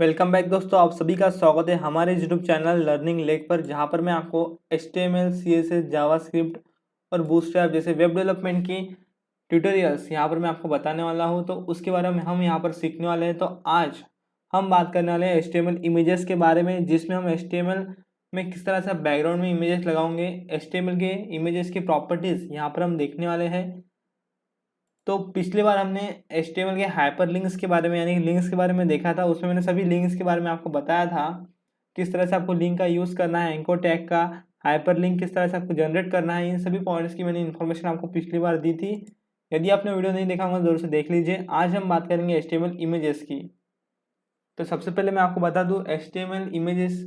Welcome back दोस्तों, आप सभी का स्वागत है हमारे यूट्यूब चैनल लर्निंग लेक पर, जहां पर मैं आपको HTML, CSS, जावास्क्रिप्ट और बूटस्ट्रैप जैसे वेब डेवलपमेंट की ट्यूटोरियल्स यहां पर मैं आपको बताने वाला हूं। तो उसके बारे में हम यहां पर सीखने वाले हैं। तो आज हम बात करने वाले हैं HTML इमेजेस के बारे में, जिसमें हम HTML में किस तरह से बैकग्राउंड में इमेजेस लगाओगे। HTML के इमेजेस की प्रॉपर्टीज यहाँ पर हम देखने वाले हैं। तो पिछली बार हमने HTML के हाइपरलिंक्स के बारे में यानी कि लिंक्स के बारे में देखा था। उसमें मैंने सभी लिंक्स के बारे में आपको बताया था, किस तरह से आपको लिंक का यूज़ करना है, एंकर टैग का हाइपरलिंक किस तरह से आपको जनरेट करना है। इन सभी पॉइंट्स की मैंने इन्फॉर्मेशन आपको पिछली बार दी थी। यदि आपने वीडियो नहीं देखा होगा जरूर से देख लीजिए। आज हम बात करेंगे HTML इमेजेस की। तो सबसे पहले मैं आपको बता दूँ, HTML इमेजेस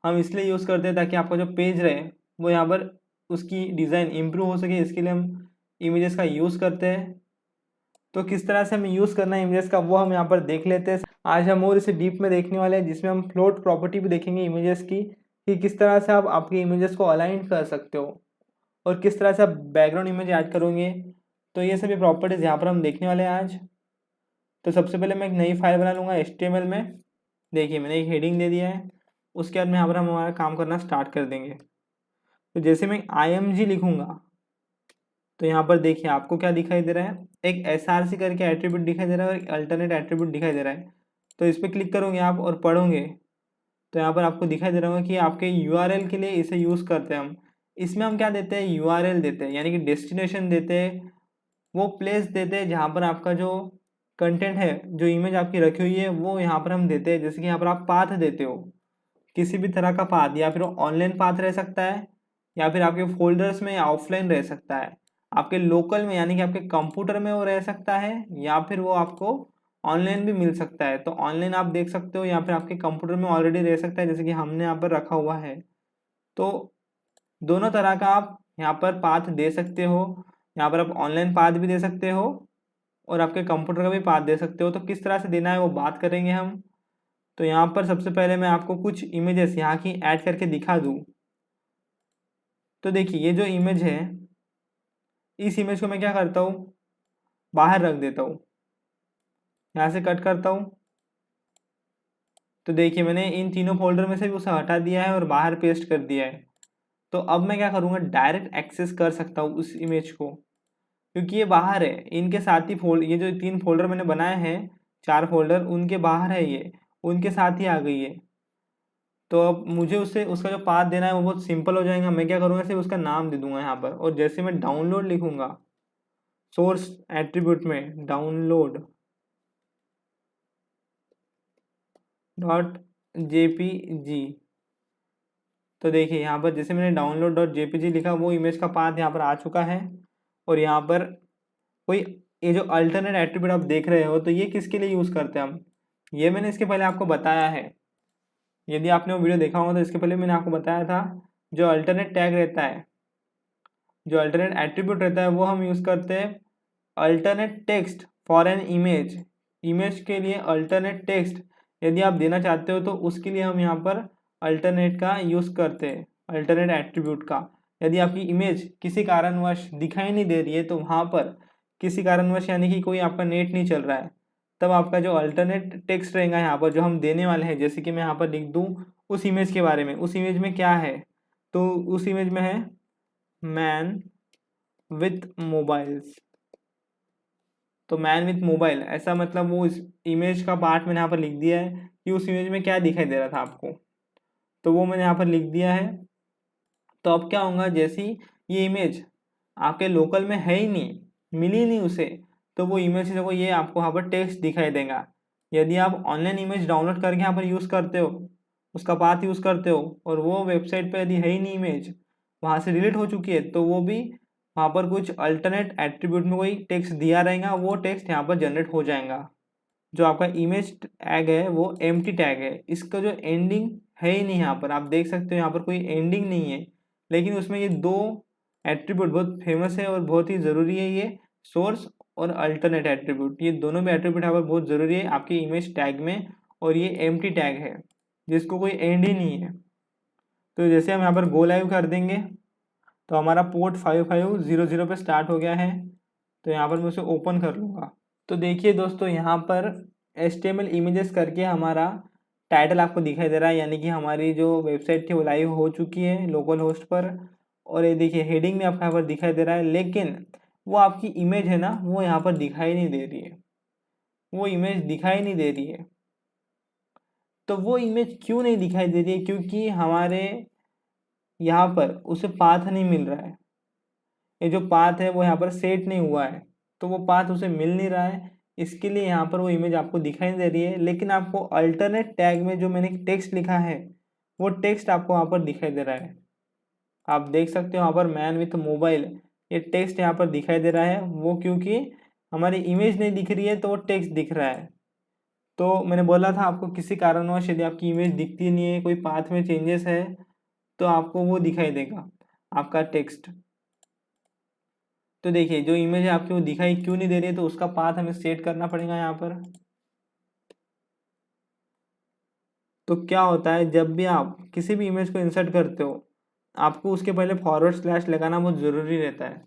हम इसलिए यूज़ करते हैं ताकि आपका जो पेज रहे वो यहाँ पर उसकी डिज़ाइन इम्प्रूव हो सके। इसके लिए हम इमेजेस का यूज़ करते हैं। तो किस तरह से हमें यूज़ करना है इमेजेस का वो हम यहाँ पर देख लेते हैं। आज हम और इसे डीप में देखने वाले हैं, जिसमें हम फ्लोट प्रॉपर्टी भी देखेंगे इमेजेस की, कि किस तरह से आप आपके इमेजेस को अलाइन कर सकते हो और किस तरह से आप बैकग्राउंड इमेज ऐड करोगे। तो ये सभी प्रॉपर्टीज़ यहाँ पर हम देखने वाले हैं आज। तो सबसे पहले मैं एक नई फाइल बना लूँगा HTML में। देखिए मैंने एक हेडिंग दे दिया है। उसके बाद में यहाँ पर हम हमारा काम करना स्टार्ट कर देंगे। तो जैसे मैं IMG लिखूँगा तो यहाँ पर देखिए आपको क्या दिखाई दे रहा है, एक SRC करके एट्रीब्यूट दिखाई दे रहा है और एक अल्टरनेट एट्रीब्यूट दिखाई दे रहा है। तो इस पर क्लिक करोगे आप और पढ़ोगे तो यहाँ पर आपको दिखाई दे रहा होगा कि आपके URL के लिए इसे यूज़ करते हैं हम। इसमें हम क्या देते हैं, URL देते हैं, यानी कि डेस्टिनेशन देते हैं, वो प्लेस देते हैं जहाँ पर आपका जो कंटेंट है, जो इमेज आपकी रखी हुई है वो यहाँ पर हम देते हैं। जैसे कि यहाँ पर आप पाथ देते हो, किसी भी तरह का पाथ, या फिर ऑनलाइन पाथ रह सकता है, या फिर आपके फोल्डर्स में, या ऑफलाइन रह सकता है, आपके लोकल में यानी कि आपके कंप्यूटर में वो रह सकता है, या फिर वो आपको ऑनलाइन भी मिल सकता है। तो ऑनलाइन आप देख सकते हो, या फिर आपके कंप्यूटर में ऑलरेडी रह सकता है, जैसे कि हमने यहाँ पर रखा हुआ है। तो दोनों तरह का आप यहाँ पर पाथ दे सकते हो। यहाँ पर आप ऑनलाइन पाथ भी दे सकते हो और आपके कंप्यूटर का भी पाथ दे सकते हो। तो किस तरह से देना है वो बात करेंगे हम। तो यहाँ पर सबसे पहले मैं आपको कुछ इमेजेस यहाँ की ऐड करके दिखा दूँ। तो देखिए ये जो इमेज है, इस इमेज को मैं क्या करता हूँ, बाहर रख देता हूँ, यहाँ से कट करता हूँ। तो देखिए मैंने इन तीनों फोल्डर में से भी उसे हटा दिया है और बाहर पेस्ट कर दिया है। तो अब मैं क्या करूँगा, डायरेक्ट एक्सेस कर सकता हूँ उस इमेज को, क्योंकि ये बाहर है। इनके साथ ही ये जो 3 फोल्डर मैंने बनाए हैं, 4 फोल्डर, उनके बाहर है, ये उनके साथ ही आ गई है। तो अब मुझे उससे उसका जो पाथ देना है वो बहुत सिंपल हो जाएगा। मैं क्या करूँगा, सिर्फ उसका नाम दे दूंगा यहाँ पर, और जैसे मैं डाउनलोड लिखूंगा, सोर्स एट्रीब्यूट में डाउनलोड डॉट JPG, तो देखिए यहाँ पर जैसे मैंने डाउनलोड डॉट JPG लिखा, वो इमेज का पाथ यहाँ पर आ चुका है। और यहाँ पर कोई ये जो अल्टरनेट एट्रीब्यूट आप देख रहे हो, तो ये किसके लिए यूज़ करते हैं हम, ये मैंने इसके पहले आपको बताया है। यदि आपने वो वीडियो देखा होगा तो इसके पहले मैंने आपको बताया था, जो अल्टरनेट टैग रहता है, जो अल्टरनेट एट्रीब्यूट रहता है, वो हम यूज़ करते हैं alternate text for an image. Image के लिए अल्टरनेट टेक्स्ट यदि आप देना चाहते हो तो उसके लिए हम यहाँ पर अल्टरनेट का यूज़ करते हैं, अल्टरनेट एट्रीब्यूट का। यदि आपकी इमेज किसी कारणवश दिखाई नहीं दे रही है, तो वहाँ पर किसी कारणवश यानी कि कोई आपका नेट नहीं चल रहा है, तब आपका जो अल्टरनेट टेक्स्ट रहेगा यहाँ पर जो हम देने वाले हैं, जैसे कि मैं यहाँ पर लिख दूँ उस इमेज के बारे में। उस इमेज में क्या है, तो उस इमेज में है मैन विथ मोबाइल्स। तो मैन विथ मोबाइल, ऐसा मतलब वो इस इमेज का पार्ट मैंने यहाँ पर लिख दिया है कि उस इमेज में क्या दिखाई दे रहा था आपको, तो वो मैंने यहाँ पर लिख दिया है। तो अब क्या होगा, जैसी ये इमेज आपके लोकल में है ही नहीं, मिली नहीं उसे, तो वो इमेज से देखो ये आपको यहाँ पर टेक्स्ट दिखाई देगा। यदि आप ऑनलाइन इमेज डाउनलोड करके यहाँ पर यूज़ करते हो, उसका पाथ यूज़ करते हो, और वो वेबसाइट पर यदि है ही नहीं इमेज, वहाँ से डिलीट हो चुकी है, तो वो भी वहाँ पर कुछ अल्टरनेट एट्रीब्यूट में कोई टेक्स्ट दिया रहेगा, वो टेक्स्ट यहाँ पर जनरेट हो जाएगा। जो आपका इमेज टैग है वो एम्प्टी टैग है, इसका जो एंडिंग है ही नहीं, यहाँ पर आप देख सकते हो यहाँ पर कोई एंडिंग नहीं है। लेकिन उसमें ये 2 एट्रीब्यूट बहुत फेमस है और बहुत ही ज़रूरी है, ये सोर्स और अल्टरनेट एट्रीब्यूट, ये दोनों भी एट्रीब्यूट यहाँ पर बहुत ज़रूरी है आपके इमेज टैग में। और ये एम्प्टी टैग है जिसको कोई एंड ही नहीं है। तो जैसे हम यहाँ पर गो लाइव कर देंगे, तो हमारा पोर्ट 5500 पे स्टार्ट हो गया है। तो यहाँ पर मैं उसे ओपन कर लूँगा। तो देखिए दोस्तों, यहाँ पर HTML इमेजेस करके हमारा टाइटल आपको दिखाई दे रहा है, यानी कि हमारी जो वेबसाइट थी वो लाइव हो चुकी है लोकल होस्ट पर। और ये देखिए हेडिंग में आपको यहाँ पर दिखाई दे रहा है, लेकिन वो आपकी इमेज है ना, वो यहाँ पर दिखाई नहीं दे रही है, वो इमेज दिखाई नहीं दे रही है। तो वो इमेज क्यों नहीं दिखाई दे रही है? क्योंकि हमारे यहाँ पर उसे पाथ नहीं मिल रहा है। ये जो पाथ है वो यहाँ पर सेट नहीं हुआ है, तो वो पाथ उसे मिल नहीं रहा है। इसके लिए यहाँ पर वो इमेज आपको दिखाई नहीं दे रही है, लेकिन आपको अल्टरनेट टैग में जो मैंने टेक्स्ट लिखा है वो टेक्स्ट आपको वहाँ पर दिखाई दे रहा है। आप देख सकते हो यहाँ पर मैन विथ मोबाइल, ये टेक्स्ट यहाँ पर दिखाई दे रहा है। वो क्योंकि हमारी इमेज नहीं दिख रही है तो वो टेक्स्ट दिख रहा है। तो मैंने बोला था आपको किसी कारणवश यदि आपकी इमेज दिखती नहीं है, कोई पाथ में चेंजेस है, तो आपको वो दिखाई देगा आपका टेक्स्ट। तो देखिए जो इमेज है आपकी वो दिखाई क्यों नहीं दे रही है, तो उसका पाथ हमें सेट करना पड़ेगा यहाँ पर। तो क्या होता है, जब भी आप किसी भी इमेज को इंसर्ट करते हो, आपको उसके पहले फॉरवर्ड स्लैश लगाना बहुत ज़रूरी रहता है,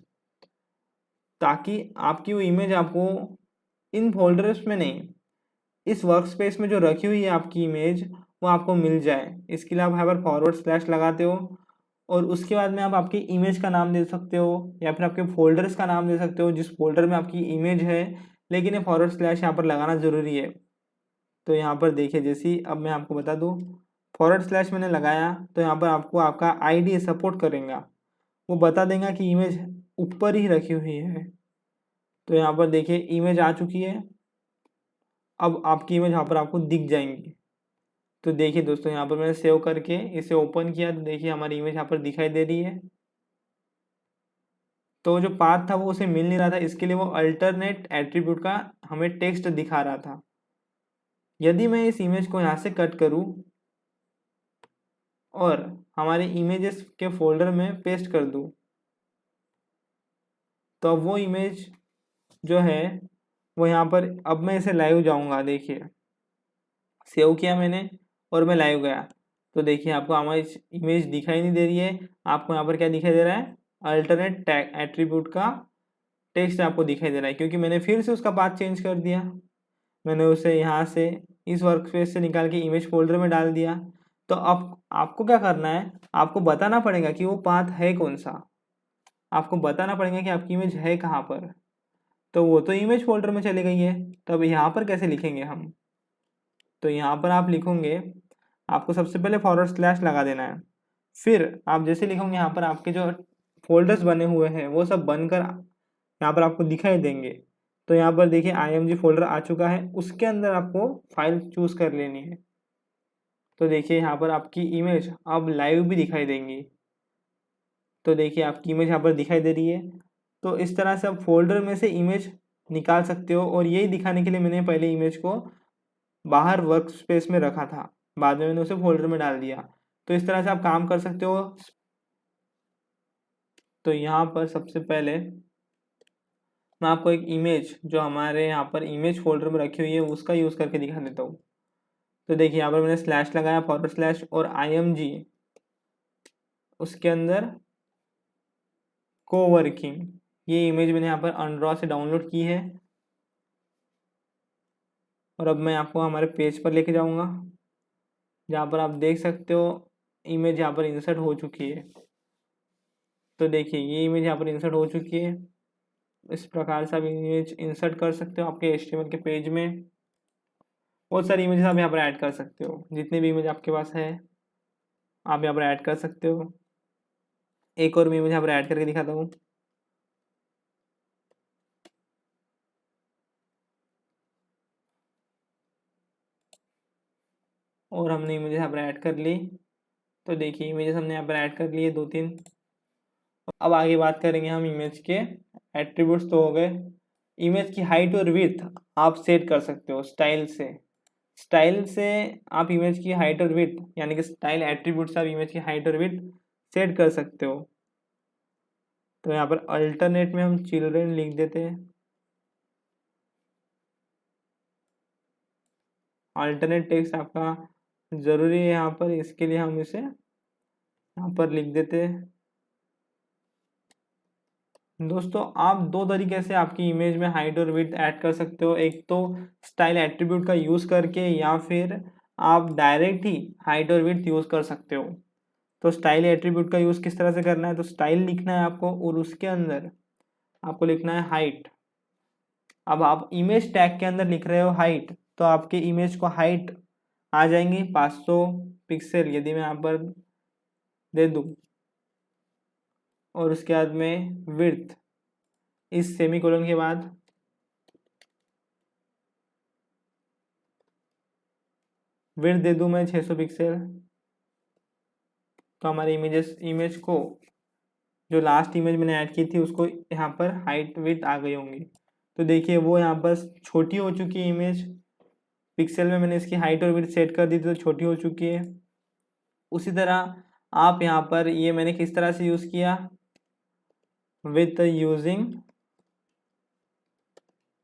ताकि आपकी वो इमेज आपको इन फोल्डर्स में नहीं, इस वर्क स्पेस में जो रखी हुई है आपकी इमेज, वो आपको मिल जाए। इसके लिए आप यहाँ पर फॉरवर्ड स्लैश लगाते हो और उसके बाद में आप आपकी इमेज का नाम दे सकते हो या फिर आपके फोल्डर्स का नाम दे सकते हो जिस फोल्डर में आपकी इमेज है, लेकिन ये फॉरवर्ड स्लैश यहाँ पर लगाना ज़रूरी है। तो यहाँ पर देखिए, जैसे ही अब मैं आपको बता दूँ, फॉरवर्ड स्लैश मैंने लगाया तो यहाँ पर आपको आपका आईडी सपोर्ट करेगा, वो बता देगा कि इमेज ऊपर ही रखी हुई है। तो यहाँ पर देखिए इमेज आ चुकी है, अब आपकी इमेज यहाँ पर आपको दिख जाएंगी। तो देखिए दोस्तों, यहाँ पर मैंने सेव करके इसे ओपन किया तो देखिए हमारी इमेज यहाँ पर दिखाई दे रही है। तो जो पाथ था वो उसे मिल नहीं रहा था, इसके लिए वो अल्टरनेट एट्रीब्यूट का हमें टेक्स्ट दिखा रहा था। यदि मैं इस इमेज को यहाँ से कट करूँ और हमारे इमेजेस के फोल्डर में पेस्ट कर दूँ, तो अब वो इमेज जो है वो यहाँ पर, अब मैं इसे लाइव जाऊँगा, देखिए सेव किया मैंने और मैं लाइव गया तो देखिए आपको हमारी इमेज दिखाई नहीं दे रही है। आपको यहाँ पर क्या दिखाई दे रहा है, अल्टरनेट टैग एट्रीब्यूट का टेक्स्ट आपको दिखाई दे रहा है, क्योंकि मैंने फिर से उसका पाथ चेंज कर दिया। मैंने उसे यहाँ से इस वर्क स्पेस से निकाल के इमेज फोल्डर में डाल दिया। तो अब आपको क्या करना है, आपको बताना पड़ेगा कि वो पाथ है कौन सा, आपको बताना पड़ेगा कि आपकी इमेज है कहाँ पर। तो वो तो इमेज फोल्डर में चली गई है, तो अब यहाँ पर कैसे लिखेंगे हम? तो यहाँ पर आप लिखोगे, आपको सबसे पहले फॉरवर्ड स्लैश लगा देना है, फिर आप जैसे लिखोगे यहाँ पर आपके जो फोल्डर्स बने हुए हैं वो सब बनकर यहाँ पर आपको दिखाई देंगे। तो यहाँ पर देखिए IMG फोल्डर आ चुका है, उसके अंदर आपको फाइल चूज कर लेनी है। तो देखिए यहाँ पर आपकी इमेज अब लाइव भी दिखाई देंगी। तो देखिए आपकी इमेज यहाँ पर दिखाई दे रही है। तो इस तरह से आप फोल्डर में से इमेज निकाल सकते हो, और यही दिखाने के लिए मैंने पहले इमेज को बाहर वर्क स्पेस में रखा था, बाद में मैंने उसे फोल्डर में डाल दिया। तो इस तरह से आप काम कर सकते हो। तो यहाँ पर सबसे पहले मैं आपको एक इमेज जो हमारे यहाँ पर इमेज फोल्डर में रखी हुई है उसका यूज़ करके दिखा देता हूँ। तो देखिए यहाँ पर मैंने स्लैश लगाया, फॉरवर्ड स्लैश और IMG, उसके अंदर कोवर्किंग, ये इमेज मैंने यहाँ पर अनड्रॉ से डाउनलोड की है। और अब मैं आपको हमारे पेज पर लेके जाऊँगा, जहाँ पर आप देख सकते हो इमेज यहाँ पर इंसर्ट हो चुकी है। तो देखिए ये इमेज यहाँ पर इंसर्ट हो चुकी है। इस प्रकार से आप इमेज इंसर्ट कर सकते हो आपके HTML के पेज में। बहुत सारी इमेजेस आप यहाँ पर ऐड कर सकते हो, जितनी भी इमेज आपके पास है आप यहाँ पर ऐड कर सकते हो। एक और मैं इमेज यहाँ पर ऐड करके दिखाता हूँ। और हमने इमेज यहाँ पर ऐड कर ली। तो देखिए इमेजेस हमने यहाँ पर ऐड कर लिए 2-3। अब आगे बात करेंगे हम इमेज के एट्रीब्यूट्स। तो हो गए, इमेज की हाइट और विड्थ आप सेट कर सकते हो स्टाइल से। स्टाइल से आप इमेज की हाइट और विड्थ, यानी कि स्टाइल एट्रीब्यूट से आप इमेज की हाइट और विड्थ सेट कर सकते हो। तो यहाँ पर अल्टरनेट में हम चिल्ड्रेन लिख देते हैं, अल्टरनेट टेक्स्ट आपका ज़रूरी है यहाँ पर, इसके लिए हम इसे यहाँ पर लिख देते हैं। दोस्तों आप दो तरीके से आपकी इमेज में हाइट और विड्थ ऐड कर सकते हो, एक तो स्टाइल एट्रीब्यूट का यूज़ करके, या फिर आप डायरेक्ट ही हाइट और विड्थ यूज़ कर सकते हो। तो स्टाइल एट्रीब्यूट का यूज़ किस तरह से करना है, तो स्टाइल लिखना है आपको और उसके अंदर आपको लिखना है हाइट। अब आप इमेज टैग के अंदर लिख रहे हो हाइट, तो आपके इमेज को हाइट आ जाएंगी 500 पिक्सल यदि मैं यहाँ पर दे दूँ, और उसके बाद में विड्थ इस सेमीकोलन के बाद विड्थ दे दूँ मैं 600 पिक्सल, तो हमारे इमेज को जो लास्ट इमेज मैंने ऐड की थी उसको यहाँ पर हाइट विड्थ आ गई होंगी। तो देखिए वो यहाँ पर छोटी हो चुकी है इमेज, पिक्सल में मैंने इसकी हाइट और विड्थ सेट कर दी थी तो छोटी हो चुकी है। उसी तरह आप यहाँ पर ये मैंने किस तरह से यूज़ किया, विथ यूजिंग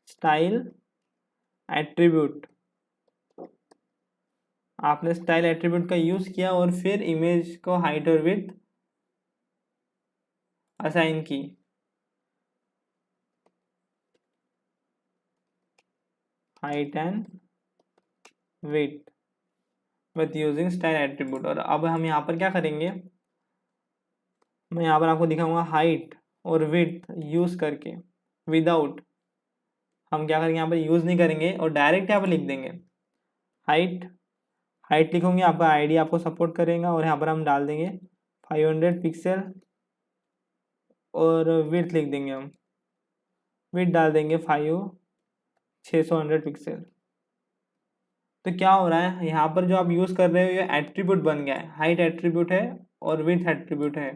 स्टाइल एट्रीब्यूट। आपने स्टाइल एट्रीब्यूट का यूज़ किया और फिर इमेज को हाइट और विड्थ असाइन की। Height and width with using style attribute. और अब हम यहाँ पर क्या करेंगे, मैं यहाँ पर आपको दिखाऊंगा हाइट और विड्थ यूज़ करके विदाउट, हम क्या करेंगे यहाँ पर यूज़ नहीं करेंगे और डायरेक्ट यहाँ पर लिख देंगे हाइट। हाइट लिखोगे आपका आईडी आपको सपोर्ट करेगा और यहाँ पर हम डाल देंगे 500 पिक्सल और विड्थ लिख देंगे हम, विड्थ डाल देंगे 600 पिक्सल। तो क्या हो रहा है यहाँ पर जो आप यूज़ कर रहे हो ये एट्रीब्यूट बन गया है, हाइट एट्रीब्यूट है और विड्थ एट्रीब्यूट है।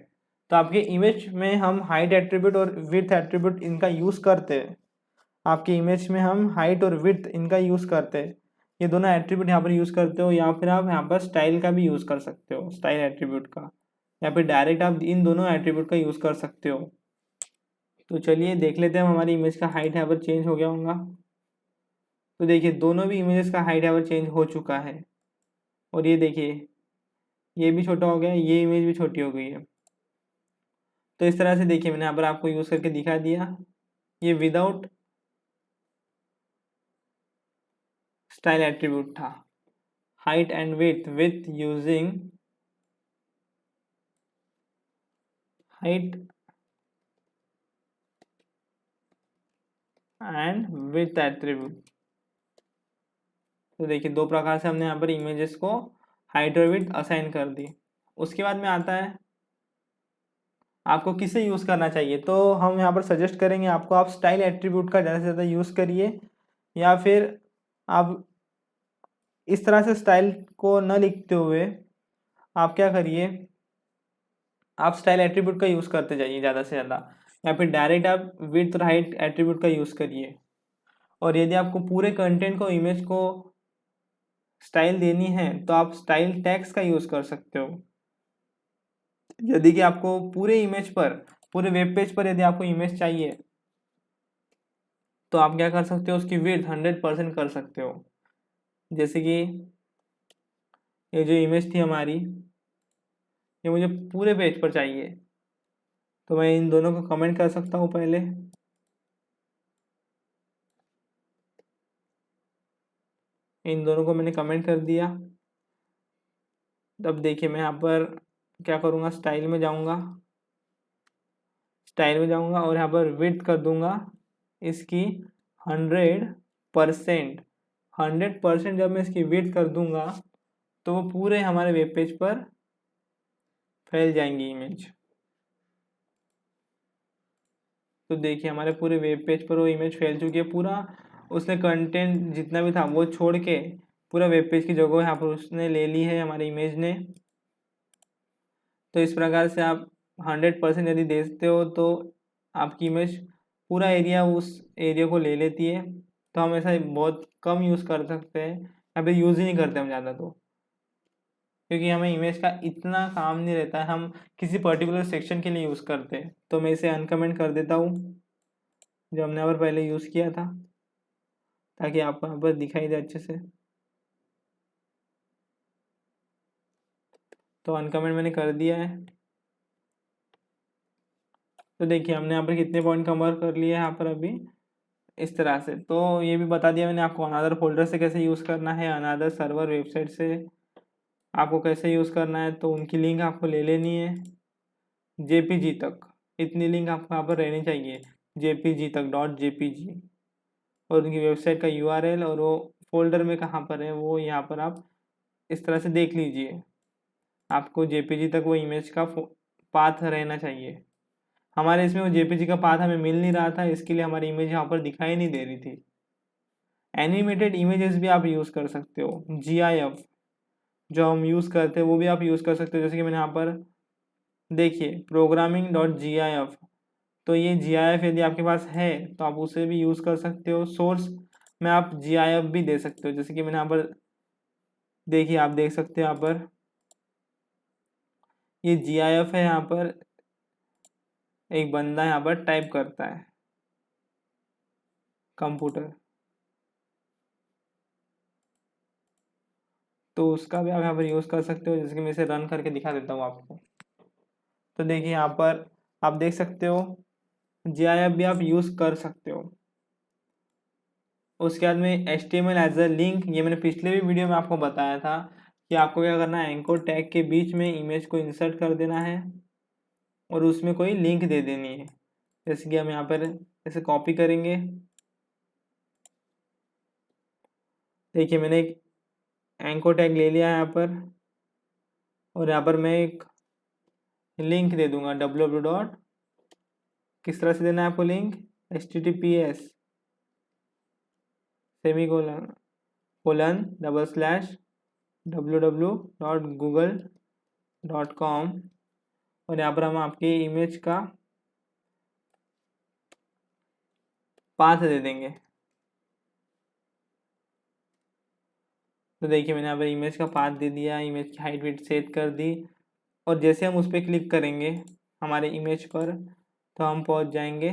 तो आपके इमेज में हम हाइट एट्रीब्यूट और विड्थ एट्रीब्यूट इनका यूज़ करते हैं, आपके इमेज में हम हाइट और विड्थ इनका यूज़ करते हैं, ये दोनों एट्रीब्यूट यहाँ पर यूज़ करते हो, या फिर आप यहाँ पर स्टाइल का भी यूज़ कर सकते हो, स्टाइल एट्रीब्यूट का, या फिर डायरेक्ट आप इन दोनों एट्रीब्यूट का यूज़ कर सकते हो। तो चलिए देख लेते हैं हमारी इमेज का हाइट यहाँ पर चेंज हो गया होगा। तो देखिए दोनों भी इमेजेस का हाइट यहाँ पर चेंज हो चुका है, और ये देखिए ये भी छोटा हो गया, ये इमेज भी छोटी हो गई है। तो इस तरह से देखिए मैंने यहाँ पर आपको यूज़ करके दिखा दिया, ये विदाउट स्टाइल एट्रीब्यूट था। Height and width with using height and width attribute. तो देखिए दो प्रकार से हमने यहाँ पर इमेजेस को हाइट और विड्थ असाइन कर दी। उसके बाद में आता है आपको किसे यूज़ करना चाहिए, तो हम यहाँ पर सजेस्ट करेंगे आपको आप स्टाइल एट्रीब्यूट का ज़्यादा से ज़्यादा यूज़ करिए, या फिर आप इस तरह से स्टाइल को न लिखते हुए आप क्या करिए, आप स्टाइल एट्रीब्यूट का यूज़ करते जाइए ज़्यादा से ज़्यादा, या फिर डायरेक्ट आप विड्थ और हाइट एट्रीब्यूट का यूज़ करिए। और यदि आपको पूरे कंटेंट को इमेज को स्टाइल देनी है तो आप स्टाइल टैग्स का यूज़ कर सकते हो। यदि कि आपको पूरे इमेज पर, पूरे वेब पेज पर यदि आपको इमेज चाहिए तो आप क्या कर सकते हो, उसकी विड्थ 100% कर सकते हो। जैसे कि ये जो इमेज थी हमारी, ये मुझे पूरे पेज पर चाहिए, तो मैं इन दोनों को कमेंट कर सकता हूँ पहले। इन दोनों को मैंने कमेंट कर दिया। अब देखिए मैं यहाँ पर क्या करूँगा, स्टाइल में जाऊँगा, स्टाइल में जाऊँगा और यहाँ पर विड्थ कर दूँगा इसकी 100%। 100% जब मैं इसकी विड्थ कर दूँगा तो वो पूरे हमारे वेब पेज पर फैल जाएंगी इमेज। तो देखिए हमारे पूरे वेब पेज पर वो इमेज फैल चुकी है, पूरा उसने कंटेंट जितना भी था वो छोड़ के पूरा वेब पेज की जगह यहाँ पर उसने ले ली है हमारी इमेज ने। तो इस प्रकार से आप 100% यदि देते हो तो आपकी इमेज पूरा एरिया उस एरिया को ले लेती है। तो हम ऐसा बहुत कम यूज़ कर सकते हैं, या फिर यूज़ ही नहीं करते हम ज़्यादा, तो क्योंकि हमें इमेज का इतना काम नहीं रहता है, हम किसी पर्टिकुलर सेक्शन के लिए यूज़ करते हैं। तो मैं इसे अनकमेंट कर देता हूँ जो हमने यहाँ पर पहले यूज़ किया था, ताकि आपको यहाँ पर दिखाई दे अच्छे से। तो अनकमेंट मैंने कर दिया है। तो देखिए हमने यहाँ पर कितने पॉइंट कवर कर लिए यहाँ पर अभी, इस तरह से। तो ये भी बता दिया मैंने आपको अनादर फोल्डर से कैसे यूज़ करना है, अनादर सर्वर वेबसाइट से आपको कैसे यूज़ करना है। तो उनकी लिंक आपको ले लेनी है जेपीजी तक, इतनी लिंक आपको यहाँ पर रहनी चाहिए, जेपीजी तक .jpg, और उनकी वेबसाइट का यूआरएल और वो फोल्डर में कहाँ पर है वो यहाँ पर आप इस तरह से देख लीजिए। आपको जेपीजी तक वो इमेज का पाथ रहना चाहिए। हमारे इसमें वो जेपीजी का पाथ हमें मिल नहीं रहा था, इसके लिए हमारी इमेज यहाँ पर दिखाई नहीं दे रही थी। एनिमेटेड इमेजेस भी आप यूज़ कर सकते हो, GIF जो हम यूज़ करते हैं वो भी आप यूज़ कर सकते हो। जैसे कि मैंने यहाँ पर देखिए programming.gif, तो ये GIF यदि आपके पास है तो आप उसे भी यूज़ कर सकते हो। सोर्स में आप GIF भी दे सकते हो, जैसे कि मैंने यहाँ पर देखिए, आप देख सकते हो यहाँ पर ये GIF है। यहाँ पर एक बंदा यहाँ पर टाइप करता है कंप्यूटर, तो उसका भी आप यहाँ पर यूज़ कर सकते हो। जैसे कि मैं इसे रन करके दिखा देता हूँ आपको। तो देखिए यहाँ पर आप देख सकते हो GIF भी आप यूज़ कर सकते हो। उसके बाद में HTML एज अ लिंक, ये मैंने पिछले भी वीडियो में आपको बताया था कि आपको क्या करना है, एंकर टैग के बीच में इमेज को इंसर्ट कर देना है और उसमें कोई लिंक दे देनी है। जैसे कि हम यहाँ पर इसे कॉपी करेंगे, देखिए मैंने एक एंकर टैग ले लिया है यहाँ पर, और यहाँ पर मैं एक लिंक दे दूंगा www. किस तरह से देना है आपको लिंक, https www.google.com, और यहाँ पर हम आपकी इमेज का पाथ दे देंगे। तो देखिए मैंने यहाँ पर इमेज का पाथ दे दिया, इमेज की हाइट वेट सेट कर दी, और जैसे हम उस पर क्लिक करेंगे हमारे इमेज पर तो हम पहुँच जाएंगे।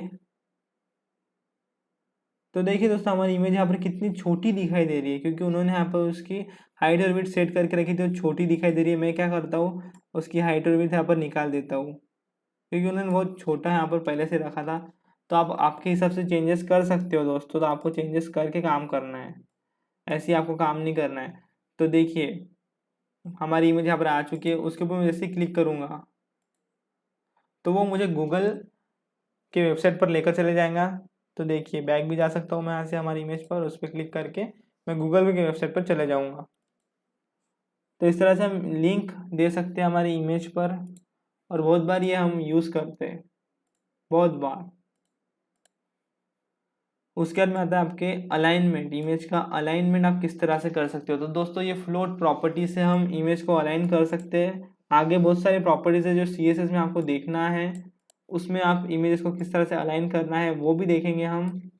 तो देखिए दोस्तों हमारी इमेज यहाँ पर कितनी छोटी दिखाई दे रही है, क्योंकि उन्होंने यहाँ पर उसकी हाइट और विड्थ सेट करके रखी थी, तो छोटी दिखाई दे रही है। मैं क्या करता हूँ, उसकी हाइट और विड्थ यहाँ पर निकाल देता हूँ, क्योंकि उन्होंने बहुत छोटा यहाँ पर पहले से रखा था। तो आप आपके हिसाब से चेंजेस कर सकते हो दोस्तों, तो आपको चेंजेस करके काम करना है, ऐसे ही आपको काम नहीं करना है। तो देखिए हमारी इमेज यहाँ पर आ चुकी है, उसके ऊपर मैं जैसे क्लिक करूँगा तो वो मुझे गूगल के वेबसाइट पर लेकर चले जाएगा। तो देखिए बैक भी जा सकता हूँ मैं यहाँ से हमारी इमेज पर, उस पर क्लिक करके मैं गूगल के वेबसाइट पर चले जाऊँगा। तो इस तरह से हम लिंक दे सकते हैं हमारी इमेज पर, और बहुत बार ये हम यूज़ करते हैं, बहुत बार। उसके बाद में आता है आपके अलाइनमेंट, इमेज का अलाइनमेंट आप किस तरह से कर सकते हो। तो दोस्तों ये फ्लोट प्रॉपर्टी से हम इमेज को अलाइन कर सकते हैं। आगे बहुत सारी प्रॉपर्टीज है जो CSS में आपको देखना है, उसमें आप इमेज को किस तरह से अलाइन करना है वो भी देखेंगे हम।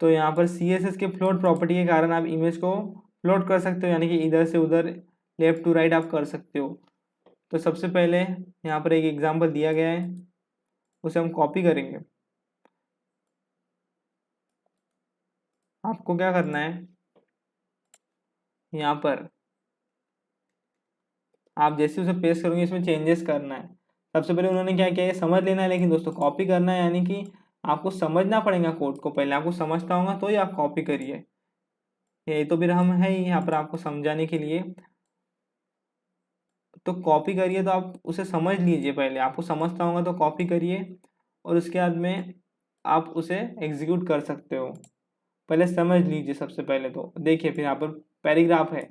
तो यहाँ पर CSS के फ्लोट प्रॉपर्टी के कारण आप इमेज को फ्लोट कर सकते हो, यानी कि इधर से उधर, लेफ्ट टू राइट आप कर सकते हो। तो सबसे पहले यहाँ पर एक एग्जांपल दिया गया है, उसे हम कॉपी करेंगे। आपको क्या करना है, यहाँ पर आप जैसे उसे पेस्ट करोगे इसमें चेंजेस करना है। सबसे पहले उन्होंने क्या किया है समझ लेना है, लेकिन दोस्तों कॉपी करना है, यानी कि आपको समझना पड़ेगा कोड को, पहले आपको समझता होगा तो ही आप कॉपी करिए। यही तो फिर हम है ही यहाँ पर आपको समझाने के लिए। तो कॉपी करिए तो आप उसे समझ लीजिए, पहले आपको समझता होगा तो कॉपी करिए, और उसके बाद में आप उसे एग्जीक्यूट कर सकते हो। पहले समझ लीजिए सबसे पहले। तो देखिए फिर यहाँ पर पैराग्राफ है,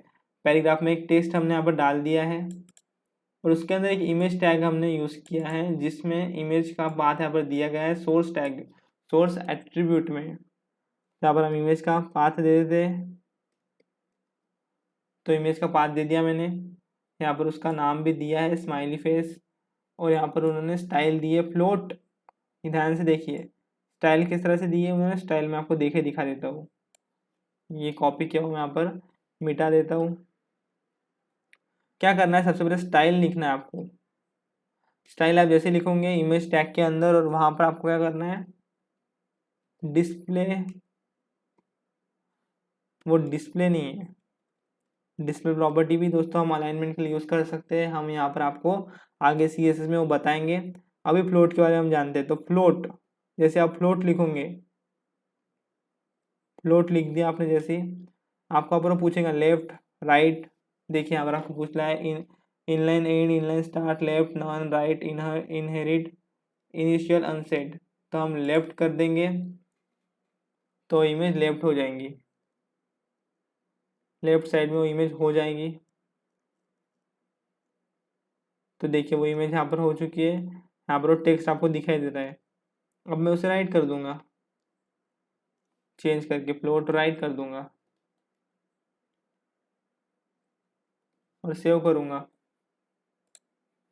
पैराग्राफ में एक टेक्स्ट हमने यहाँ पर डाल दिया है, और उसके अंदर एक इमेज टैग हमने यूज़ किया है, जिसमें इमेज का पाथ यहाँ पर दिया गया है सोर्स टैग, सोर्स एट्रीब्यूट में। यहाँ पर हम इमेज का पाथ दे देते हैं। तो इमेज का पाथ दे दिया मैंने, यहाँ पर उसका नाम भी दिया है स्माइली फेस, और यहाँ पर उन्होंने स्टाइल दी है फ्लोट। ध्यान से देखिए स्टाइल किस तरह से दी है उन्होंने, स्टाइल में आपको देखे दिखा देता हूँ। ये कॉपी किया हूँ, यहाँ पर मिटा देता हूँ। क्या करना है, सबसे पहले स्टाइल लिखना है आपको। स्टाइल आप जैसे लिखोगे इमेज टैग के अंदर, और वहाँ पर आपको क्या करना है, डिस्प्ले, वो डिस्प्ले नहीं है, डिस्प्ले प्रॉपर्टी भी दोस्तों हम अलाइनमेंट के लिए यूज़ कर सकते हैं। हम यहाँ पर आपको आगे CSS में वो बताएंगे। अभी फ्लोट के बारे में हम जानते हैं। तो फ्लोट, जैसे आप फ्लोट लिखोगे फ्लोट लिख दिया आपने। जैसे आपको ऊपर पूछेगा लेफ्ट राइट, देखिए यहाँ पर आपको पूछ रहा है inline end, inline start, left, none, right, inherit, initial, unset. तो हम लेफ्ट कर देंगे तो इमेज लेफ्ट हो जाएंगी, लेफ्ट साइड में वो इमेज हो जाएगी। तो देखिए वो इमेज यहाँ पर हो चुकी है, यहाँ पर वो टेक्स्ट आपको दिखाई दे रहा है। अब मैं उसे राइट कर दूंगा, चेंज करके फ्लोट राइट कर दूंगा और सेव करूंगा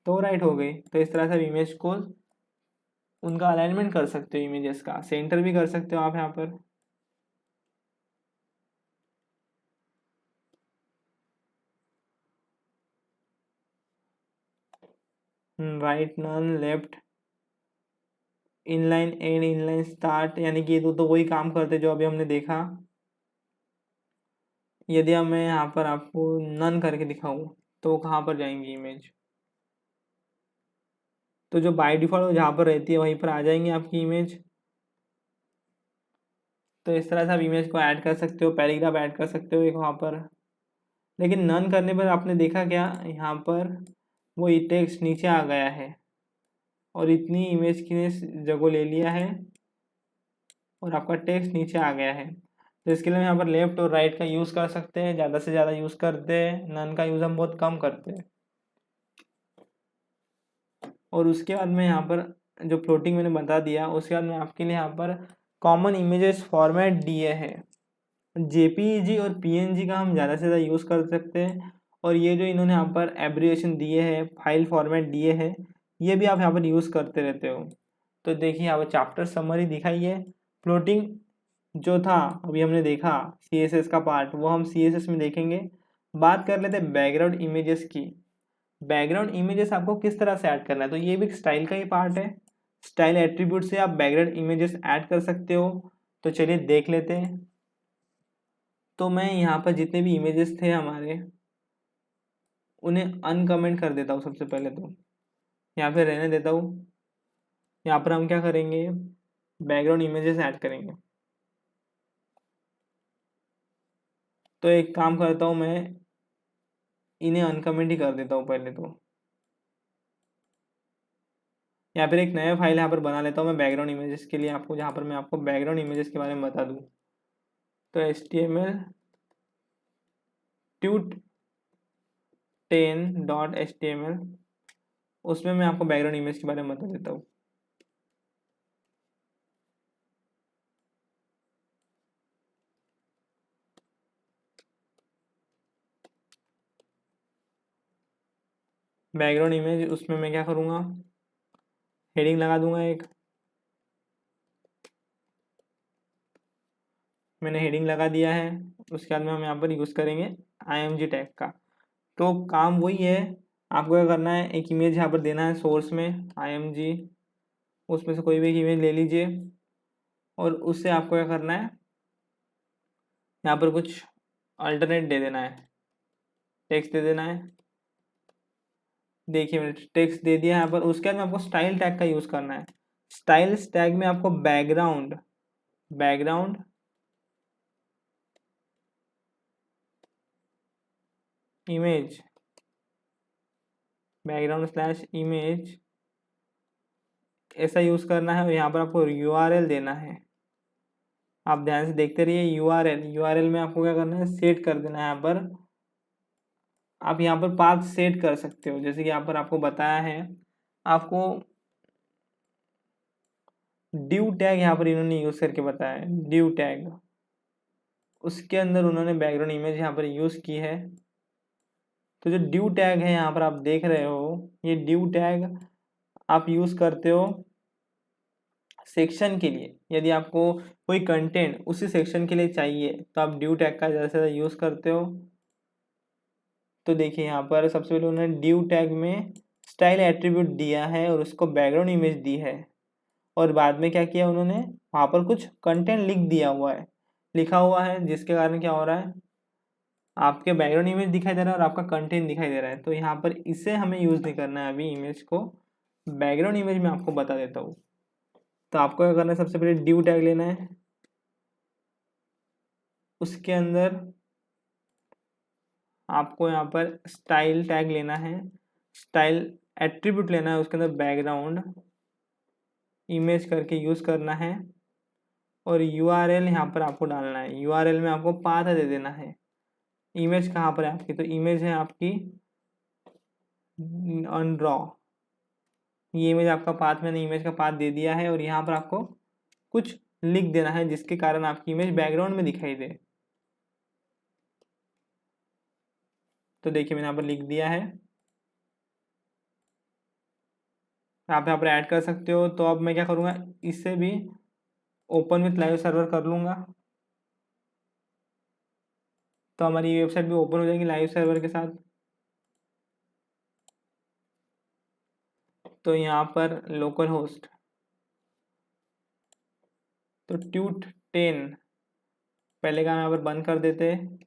तो राइट हो गई। तो इस तरह से आप इमेज को उनका अलाइनमेंट कर सकते हो, इमेजेस का सेंटर भी कर सकते हो आप यहाँ पर। Right, none, left, inline end, inline start, यानी कि ये तो वही काम करते जो अभी हमने देखा। यदि अब मैं यहाँ पर आपको नन करके दिखाऊँ तो वो कहाँ पर जाएंगी इमेज, तो जो बाय डिफॉल्ट जहाँ पर रहती है वहीं पर आ जाएंगी आपकी इमेज। तो इस तरह से आप इमेज को ऐड कर सकते हो, पैराग्राफ ऐड कर सकते हो एक वहाँ पर। लेकिन नन करने पर आपने देखा क्या, यहाँ पर वो टेक्स्ट नीचे आ गया है और इतनी इमेज की ने जगह ले लिया है और आपका टेक्स्ट नीचे आ गया है। तो इसके लिए हम यहाँ पर लेफ्ट और राइट का यूज़ कर सकते हैं, ज़्यादा से ज़्यादा यूज़ करते हैं, नन का यूज़ हम बहुत कम करते हैं। और उसके बाद में यहाँ पर जो फ्लोटिंग मैंने बता दिया, उसके बाद में आपके लिए यहाँ पर कॉमन इमेजेस फॉर्मेट दिए हैं। जेपीईजी और पीएनजी का हम ज़्यादा से ज़्यादा यूज़ कर सकते हैं। और ये जो इन्होंने यहाँ पर एब्रिविएशन दिए हैं, फाइल फॉर्मेट दिए हैं, ये भी आप यहाँ पर यूज़ करते रहते हो। तो देखिए यहाँ पर चैप्टर समरी दिखाई है। फ्लोटिंग जो था अभी हमने देखा CSS का पार्ट, वो हम CSS में देखेंगे। बात कर लेते हैं बैकग्राउंड इमेजेस की। बैकग्राउंड इमेजेस आपको किस तरह से ऐड करना है, तो ये भी स्टाइल का ही पार्ट है। स्टाइल एट्रीब्यूट से आप बैकग्राउंड इमेजेस ऐड कर सकते हो। तो चलिए देख लेते हैं। तो मैं यहाँ पर जितने भी इमेजेस थे हमारे, उन्हें अनकमेंट कर देता हूँ सबसे पहले। तो यहाँ पे रहने देता हूँ। यहाँ पर हम क्या करेंगे, बैकग्राउंड इमेजेस ऐड करेंगे। तो एक काम करता हूँ, मैं इन्हें अनकमेंट ही कर देता हूँ पहले। तो या फिर एक नया फाइल यहाँ पर बना लेता हूँ मैं बैकग्राउंड इमेजेस के लिए आपको, जहाँ पर मैं आपको बैकग्राउंड इमेजेस के बारे में बता दूँ। तो HTML tut10.html, उसमें मैं आपको बैकग्राउंड इमेज के बारे में बता देता हूँ। बैकग्राउंड इमेज, उसमें मैं क्या करूँगा, हेडिंग लगा दूंगा एक। मैंने हेडिंग लगा दिया है। उसके बाद में हम यहाँ पर यूज़ करेंगे IMG टैग का। तो काम वही है, आपको क्या करना है, एक इमेज यहाँ पर देना है सोर्स में IMG, उसमें से कोई भी एक इमेज ले लीजिए और उससे आपको क्या करना है, यहाँ पर कुछ अल्टरनेट दे देना है, टेक्स्ट दे देना है। देखिए मैंने टेक्स्ट दे दिया यहाँ पर। उसके बाद में आपको स्टाइल टैग का यूज़ करना है। स्टाइल्स टैग में आपको बैकग्राउंड इमेज, बैकग्राउंड/इमेज ऐसा यूज़ करना है। और यहाँ पर आपको URL देना है। आप ध्यान से देखते रहिए। URL में आपको क्या करना है, सेट कर देना है। यहाँ पर आप यहाँ पर पाथ सेट कर सकते हो, जैसे कि यहाँ पर आपको बताया है। आपको div टैग यहाँ पर इन्होंने यूज़ करके बताया है, div टैग। उसके अंदर उन्होंने बैकग्राउंड इमेज यहाँ पर यूज़ की है। तो जो div टैग है यहाँ पर आप देख रहे हो, ये div टैग आप यूज़ करते हो सेक्शन के लिए। यदि आपको कोई कंटेंट उसी सेक्शन के लिए चाहिए तो आप div टैग का ज़्यादा से ज़्यादा यूज़ करते हो। तो देखिए यहाँ पर सबसे पहले उन्होंने div टैग में स्टाइल एट्रीब्यूट दिया है और उसको बैकग्राउंड इमेज दी है। और बाद में क्या किया उन्होंने, वहाँ पर कुछ कंटेंट लिखा हुआ है, जिसके कारण क्या हो रहा है, आपके बैकग्राउंड इमेज दिखाई दे रहा है और आपका कंटेंट दिखाई दे रहा है। तो यहाँ पर इसे हमें यूज़ नहीं करना है अभी इमेज को। बैकग्राउंड इमेज में आपको बता देता हूँ। तो आपको क्या करना है, सबसे पहले div टैग लेना है। उसके अंदर आपको यहाँ पर स्टाइल टैग लेना है, स्टाइल एट्रीब्यूट लेना है, उसके अंदर बैकग्राउंड इमेज करके यूज़ करना है और URL यहाँ पर आपको डालना है। URL में आपको पाथ दे देना है। इमेज कहाँ पर है आपकी, तो इमेज है आपकी ऑन ड्रॉ। ये इमेज आपका पाथ, मैंने इमेज का पाथ दे दिया है और यहाँ पर आपको कुछ लिख देना है जिसके कारण आपकी इमेज बैकग्राउंड में दिखाई दे। तो देखिए मैंने यहाँ पर लिख दिया है, आप यहाँ पर ऐड कर सकते हो। तो अब मैं क्या करूँगा, इससे भी ओपन विथ लाइव सर्वर कर लूँगा, तो हमारी वेबसाइट भी ओपन हो जाएगी लाइव सर्वर के साथ। तो यहाँ पर लोकल होस्ट, तो ट्यूट 10 पहले का यहाँ पर बंद कर देते हैं।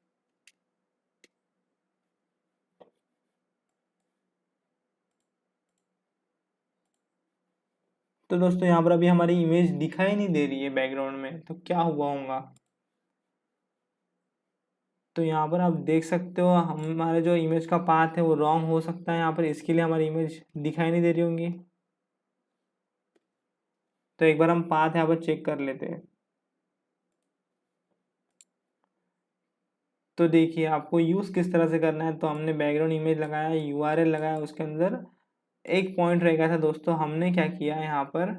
तो दोस्तों यहाँ पर अभी हमारी इमेज दिखाई नहीं दे रही है बैकग्राउंड में, तो क्या हुआ होगा। तो यहाँ पर आप देख सकते हो हमारे जो इमेज का पाथ है वो रॉन्ग हो सकता है यहाँ पर, इसके लिए हमारी इमेज दिखाई नहीं दे रही होंगी। तो एक बार हम पाथ यहाँ पर चेक कर लेते हैं। तो देखिए आपको यूज़ किस तरह से करना है। तो हमने बैकग्राउंड इमेज लगाया, URL लगाया, उसके अंदर एक पॉइंट रह गया था दोस्तों, हमने क्या किया यहाँ पर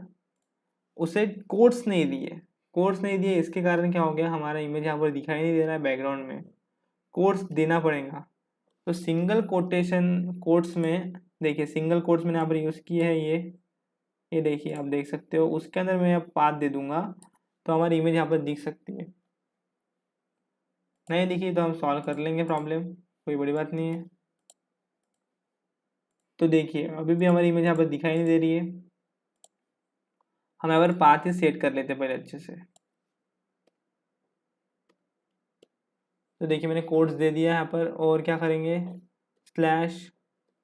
उसे कोट्स नहीं दिए। कोट्स नहीं दिए, इसके कारण क्या हो गया, हमारा इमेज यहाँ पर दिखाई नहीं दे रहा है बैकग्राउंड में, कोट्स देना पड़ेगा। तो सिंगल कोटेशन कोट्स में देखिए, सिंगल कोट्स मैंने यहाँ पर यूज़ किए है, ये देखिए आप देख सकते हो। उसके अंदर मैं अब पाथ दे दूंगा तो हमारी इमेज यहाँ पर दिख सकती है। नहीं दिखी तो हम सॉल्व कर लेंगे प्रॉब्लम, कोई बड़ी बात नहीं है। तो देखिए अभी भी हमारी इमेज यहाँ पर दिखाई नहीं दे रही है। हम यहाँ पर पाथ ही सेट कर लेते हैं पहले अच्छे से। तो देखिए मैंने कोड्स दे दिया यहाँ पर, और क्या करेंगे,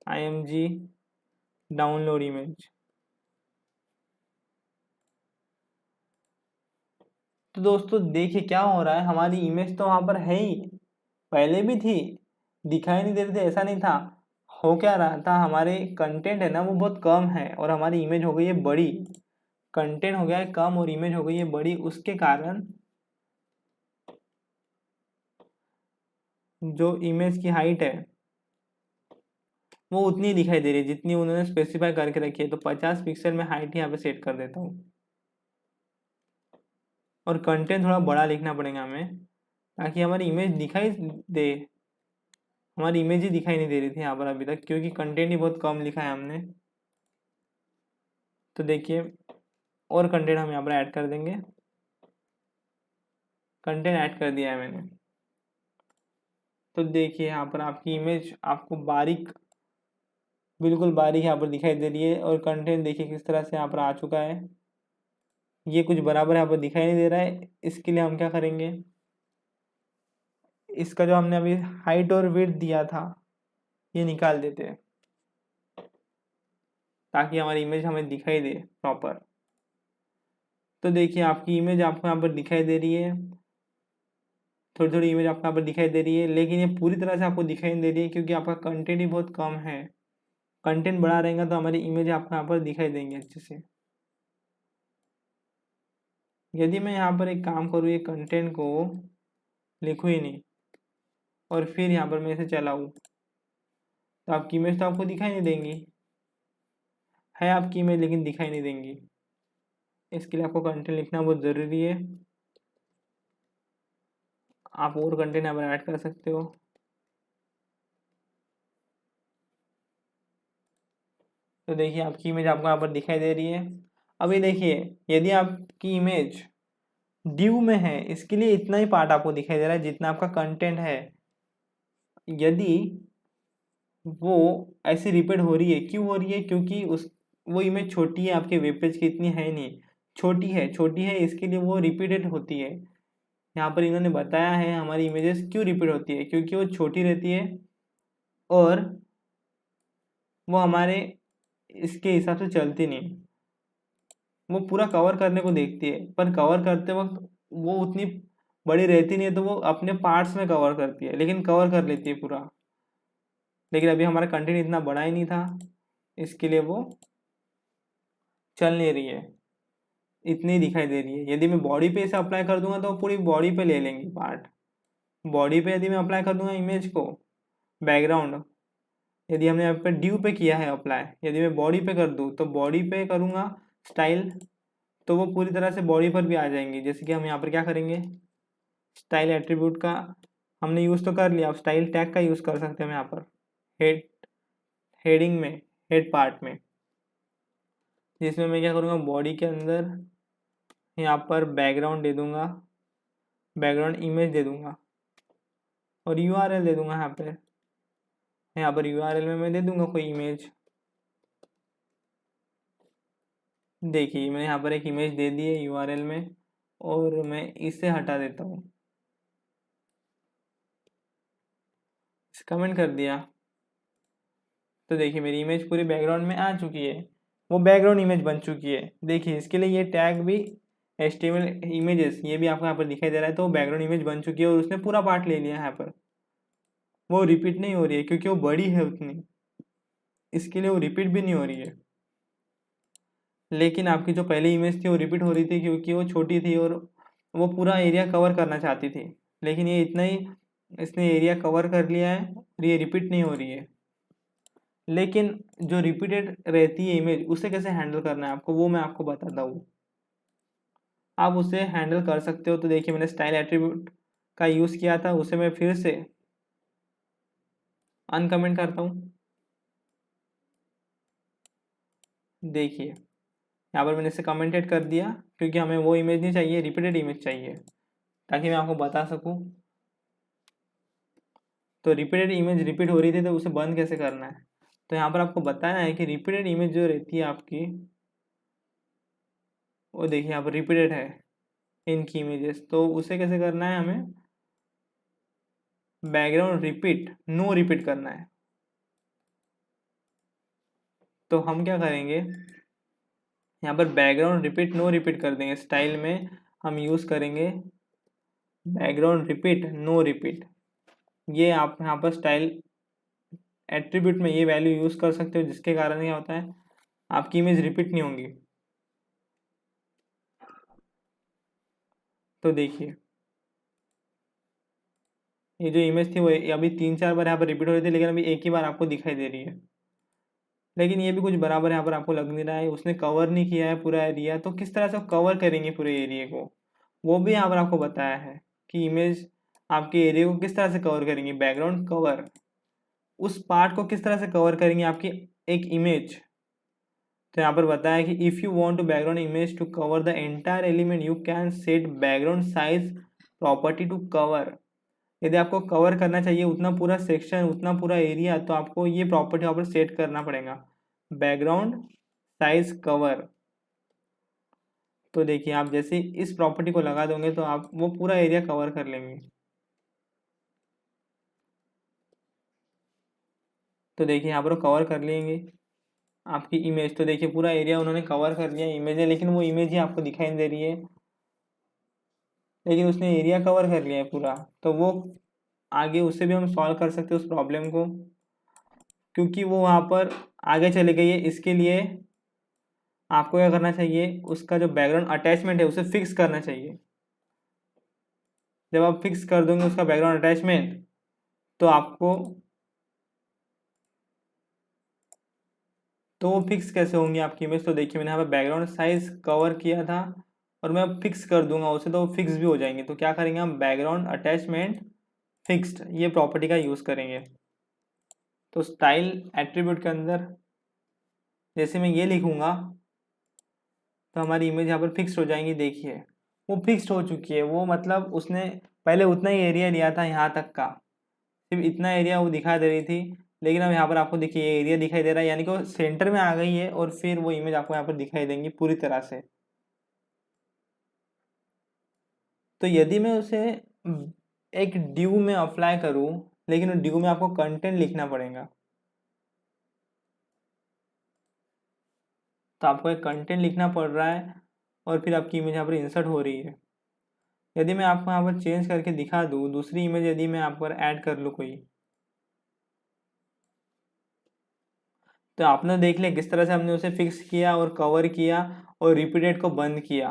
/img डाउनलोड इमेज। तो दोस्तों देखिए क्या हो रहा है, हमारी इमेज तो वहाँ पर है ही, पहले भी थी, दिखाई नहीं दे रही थी ऐसा नहीं था। हो क्या रहा था, हमारे कंटेंट है ना वो बहुत कम है और हमारी इमेज हो गई है बड़ी। कंटेंट हो गया है कम और इमेज हो गई है बड़ी, उसके कारण जो इमेज की हाइट है वो उतनी दिखाई दे रही है जितनी उन्होंने स्पेसिफाई करके रखी है। तो 50 पिक्सल में हाइट यहाँ पे सेट कर देता हूँ और कंटेंट थोड़ा बड़ा लिखना पड़ेगा हमें ताकि हमारी इमेज दिखाई दे। हमारी इमेज ही दिखाई नहीं दे रही थी यहाँ पर अभी तक, क्योंकि कंटेंट ही बहुत कम लिखा है हमने। तो देखिए और कंटेंट हम यहाँ पर ऐड कर देंगे, कंटेंट ऐड कर दिया है मैंने। तो देखिए यहाँ पर आपकी इमेज आपको बारीक, बिल्कुल बारीक यहाँ पर दिखाई दे रही है और कंटेंट देखिए किस तरह से यहाँ पर आ चुका है। ये कुछ बराबर यहाँ पर दिखाई नहीं दे रहा है, इसके लिए हम क्या करेंगे, इसका जो हमने अभी हाइट और विड्थ दिया था ये निकाल देते हैं ताकि हमारी इमेज हमें दिखाई दे प्रॉपर। तो देखिए आपकी इमेज आपको यहाँ पर दिखाई दे रही है, थोड़ी थोड़ी इमेज आपको यहाँ पर दिखाई दे रही है, लेकिन ये पूरी तरह से आपको दिखाई नहीं दे रही है क्योंकि आपका कंटेंट ही बहुत कम है। कंटेंट बड़ा रहेगा तो हमारी इमेज आपको यहाँ पर दिखाई देंगे अच्छे से। यदि मैं यहाँ पर एक काम करूँ, ये कंटेंट को लिखूँ ही नहीं और फिर यहाँ पर मैं इसे चलाऊँ तो आपकी इमेज तो आपको दिखाई नहीं देंगी, है आपकी इमेज लेकिन दिखाई नहीं देंगी। इसके लिए आपको कंटेंट लिखना बहुत ज़रूरी है। आप और कंटेंट यहाँ पर ऐड कर सकते हो। तो देखिए आपकी इमेज आपको यहाँ पर दिखाई दे रही है। अभी देखिए यदि आपकी इमेज ड्यू में है, इसके लिए इतना ही पार्ट आपको दिखाई दे रहा है जितना आपका कंटेंट है। यदि वो ऐसे रिपीट हो रही है, क्यों हो रही है, क्योंकि उस वो इमेज छोटी है, आपके वेब पेज की इतनी है नहीं, छोटी है, इसके लिए वो रिपीटेड होती है। यहाँ पर इन्होंने बताया है हमारी इमेजेस क्यों रिपीट होती है, क्योंकि वो छोटी रहती है और वो हमारे इसके हिसाब से चलती नहीं। वो पूरा कवर करने को देखती है पर कवर करते वक्त वो उतनी बड़ी रहती नहीं है तो वो अपने पार्ट्स में कवर करती है, लेकिन कवर कर लेती है पूरा। लेकिन अभी हमारा कंटेंट इतना बड़ा ही नहीं था, इसके लिए वो चल नहीं रही है, इतनी दिखाई दे रही है। यदि मैं बॉडी पे इसे अप्लाई कर दूंगा तो वो पूरी बॉडी पे ले लेंगी पार्ट। बॉडी पे यदि मैं अप्लाई कर दूंगा इमेज को, बैकग्राउंड, यदि हमने यहाँ पे ड्यू पे किया है अप्लाई, यदि मैं बॉडी पे कर दूँ तो बॉडी पे करूँगा स्टाइल, तो वो पूरी तरह से बॉडी पर भी आ जाएंगी। जैसे कि हम यहाँ पर क्या करेंगे, स्टाइल एट्रीब्यूट का हमने यूज़ तो कर लिया, अब स्टाइल टैग का यूज़ कर सकते हैं हम यहाँ पर हेड, हेडिंग में, हेड पार्ट में, जिसमें मैं क्या करूँगा बॉडी के अंदर यहाँ पर बैकग्राउंड दे दूँगा, बैकग्राउंड इमेज दे दूँगा और यूआरएल दे दूँगा। यहाँ पर यूआरएल में मैं दे दूँगा कोई इमेज। देखिए मैंने यहाँ पर एक इमेज दे दी है यूआरएल में, और मैं इसे हटा देता हूँ, कमेंट कर दिया। तो देखिए मेरी इमेज पूरी बैकग्राउंड में आ चुकी है, वो बैकग्राउंड इमेज बन चुकी है। देखिए इसके लिए ये टैग भी HTML इमेजेस, ये भी आपको यहाँ पर दिखाई दे रहा है, तो वो बैकग्राउंड इमेज बन चुकी है और उसने पूरा पार्ट ले लिया। यहाँ पर वो रिपीट नहीं हो रही है क्योंकि वो बड़ी है उतनी, इसके लिए वो रिपीट भी नहीं हो रही है। लेकिन आपकी जो पहली इमेज थी वो रिपीट हो रही थी क्योंकि वो छोटी थी और वो पूरा एरिया कवर करना चाहती थी। लेकिन ये इतना ही, इसने एरिया कवर कर लिया है और ये रिपीट नहीं हो रही है। लेकिन जो रिपीटेड रहती है इमेज, उसे कैसे हैंडल करना है आपको, वो मैं आपको बताता हूँ। आप उसे हैंडल कर सकते हो। तो देखिए मैंने स्टाइल एट्रीब्यूट का यूज़ किया था, उसे मैं फिर से अनकमेंट करता हूँ। देखिए यहाँ पर मैंने इसे कमेंटेड कर दिया क्योंकि हमें वो इमेज नहीं चाहिए, रिपीटेड इमेज चाहिए, ताकि मैं आपको बता सकूँ। तो रिपीटेड इमेज रिपीट हो रही थी तो उसे बंद कैसे करना है, तो यहाँ पर आपको बताना है कि रिपीटेड इमेज जो रहती है आपकी, वो देखिए यहाँ पर रिपीटेड है इनकी इमेजेस, तो उसे कैसे करना है, हमें बैकग्राउंड रिपीट नो रिपीट करना है। तो हम क्या करेंगे, यहाँ पर बैकग्राउंड रिपीट नो रिपीट कर देंगे। स्टाइल में हम यूज़ करेंगे बैकग्राउंड रिपीट नो रिपीट। ये आप यहाँ पर स्टाइल एट्रीब्यूट में ये वैल्यू यूज़ कर सकते हो, जिसके कारण क्या होता है आपकी इमेज रिपीट नहीं होंगी। तो देखिए ये जो इमेज थी वो अभी 3-4 बार यहाँ पर रिपीट हो रही थी, लेकिन अभी एक ही बार आपको दिखाई दे रही है। लेकिन ये भी कुछ बराबर यहाँ पर आपको लग नहीं रहा है, उसने कवर नहीं किया है पूरा एरिया। तो किस तरह से कवर करेंगे पूरे एरिया को, वो भी यहाँ पर आपको बताया है कि इमेज आपके एरिया को किस तरह से कवर करेंगे, बैकग्राउंड कवर, उस पार्ट को किस तरह से कवर करेंगे आपकी एक इमेज। तो यहाँ पर बताया कि if you want to background image to cover the entire element you can set background size property to cover. यदि आपको कवर करना चाहिए उतना पूरा सेक्शन, उतना पूरा एरिया, तो आपको ये प्रॉपर्टी यहाँ पर सेट करना पड़ेगा, बैकग्राउंड साइज कवर। तो देखिए आप जैसे इस प्रॉपर्टी को लगा दोगे तो आप वो पूरा एरिया कवर कर लेंगे। तो देखिए यहाँ पर कवर कर लेंगे आपकी इमेज। तो देखिए पूरा एरिया उन्होंने कवर कर लिया इमेज है, लेकिन वो इमेज ही आपको दिखाई नहीं दे रही है, लेकिन उसने एरिया कवर कर लिया है पूरा। तो वो आगे उससे भी हम सॉल्व कर सकते हैं उस प्रॉब्लम को, क्योंकि वो वहाँ पर आगे चले गई है। इसके लिए आपको क्या करना चाहिए, उसका जो बैकग्राउंड अटैचमेंट है उसे फिक्स करना चाहिए। जब आप फिक्स कर दोगे उसका बैकग्राउंड अटैचमेंट, तो आपको, तो वो फिक्स कैसे होंगी आपकी इमेज। तो देखिए मैंने यहाँ पर बैकग्राउंड साइज कवर किया था और मैं अब फिक्स कर दूंगा उसे, तो वो फिक्स भी हो जाएंगे। तो क्या करेंगे हम, बैकग्राउंड अटैचमेंट फिक्स्ड, ये प्रॉपर्टी का यूज़ करेंगे। तो स्टाइल एट्रीब्यूट के अंदर जैसे मैं ये लिखूंगा तो हमारी इमेज यहाँ पर फिक्स्ड हो जाएंगी। देखिए वो फिक्स्ड हो चुकी है, वो मतलब उसने पहले उतना ही एरिया लिया था यहाँ तक का, सिर्फ इतना एरिया वो दिखा दे रही थी, लेकिन अब यहाँ पर आपको देखिए ये एरिया दिखाई दे रहा है, यानी कि वो सेंटर में आ गई है और फिर वो इमेज आपको यहाँ पर दिखाई देंगी पूरी तरह से। तो यदि मैं उसे एक ड्यू में अप्लाई करूँ, लेकिन ड्यू में आपको कंटेंट लिखना पड़ेगा, तो आपको एक कंटेंट लिखना पड़ रहा है और फिर आपकी इमेज यहाँ पर इंसर्ट हो रही है। यदि मैं आपको यहाँ पर चेंज करके दिखा दूँ, दूसरी इमेज यदि मैं यहाँ पर ऐड कर लूँ कोई, तो आपने देख लिया किस तरह से हमने उसे फिक्स किया और कवर किया और रिपीटेड को बंद किया।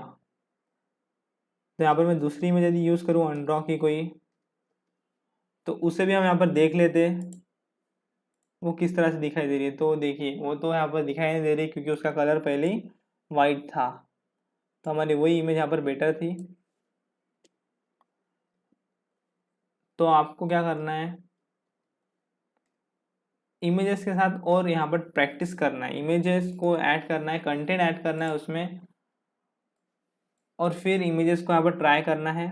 तो यहाँ पर मैं दूसरी इमेज यदि यूज़ करूँ अनड्रॉ की कोई, तो उसे भी हम यहाँ पर देख लेते वो किस तरह से दिखाई दे रही है। तो देखिए वो तो यहाँ पर दिखाई नहीं दे रही क्योंकि उसका कलर पहले ही वाइट था, तो हमारी वही इमेज यहाँ पर बेटर थी। तो आपको क्या करना है, इमेजेस के साथ और यहाँ पर प्रैक्टिस करना है, इमेजेस को ऐड करना है, कंटेंट ऐड करना है उसमें, और फिर इमेजेस को यहाँ पर ट्राई करना है।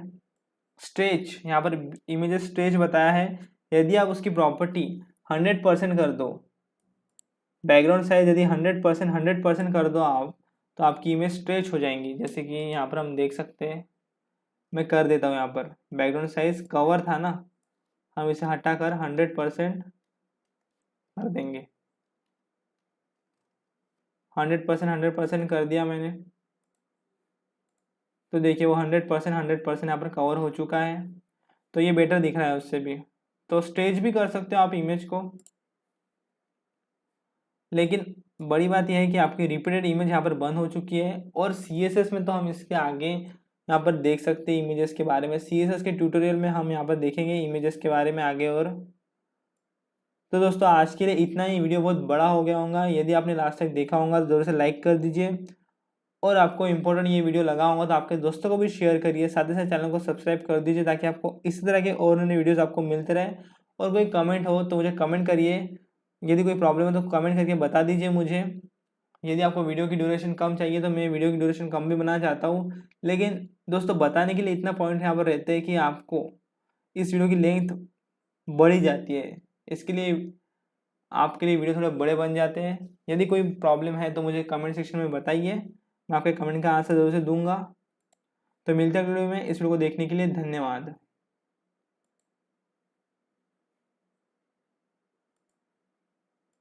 स्ट्रेच, यहाँ पर इमेजेस स्ट्रेच बताया है, यदि आप उसकी प्रॉपर्टी 100% कर दो, बैकग्राउंड साइज यदि 100% कर दो आप, तो आपकी इमेज स्ट्रेच हो जाएंगी। जैसे कि यहाँ पर हम देख सकते हैं, मैं कर देता हूँ यहाँ पर, बैकग्राउंड साइज कवर था ना, हम इसे हटाकर 100% कर देंगे। 100% कर दिया मैंने, तो देखिए वो 100% यहाँ पर कवर हो चुका है, तो ये बेटर दिख रहा है उससे भी। तो स्ट्रेच भी कर सकते हो आप इमेज को, लेकिन बड़ी बात यह है कि आपकी रिपीटेड इमेज यहाँ पर बंद हो चुकी है। और CSS में तो हम इसके आगे यहाँ पर देख सकते हैं इमेजेस के बारे में, CSS के ट्यूटोरियल में हम यहाँ पर देखेंगे इमेजेस के बारे में आगे। और तो दोस्तों आज के लिए इतना ही, वीडियो बहुत बड़ा हो गया होगा, यदि आपने लास्ट तक देखा होगा तो ज़रूर से लाइक कर दीजिए, और आपको इंपॉर्टेंट ये वीडियो लगा होगा तो आपके दोस्तों को भी शेयर करिए, साथ ही साथ चैनल को सब्सक्राइब कर दीजिए ताकि आपको इसी तरह के और नए वीडियोस आपको मिलते रहे। और कोई कमेंट हो तो मुझे कमेंट करिए, यदि कोई प्रॉब्लम है तो कमेंट करके बता दीजिए मुझे। यदि आपको वीडियो की ड्यूरेशन कम चाहिए तो मैं वीडियो की ड्यूरेशन कम भी बनाना चाहता हूँ, लेकिन दोस्तों बताने के लिए इतना पॉइंट यहाँ पर रहते हैं कि आपको इस वीडियो की लेंथ बढ़ी जाती है, इसके लिए आपके लिए वीडियो थोड़े बड़े बन जाते हैं। यदि कोई प्रॉब्लम है तो मुझे कमेंट सेक्शन में बताइए, मैं आपके कमेंट का आंसर जरूर से दूंगा। तो मिलते हैं वीडियो में, इस वीडियो को देखने के लिए धन्यवाद।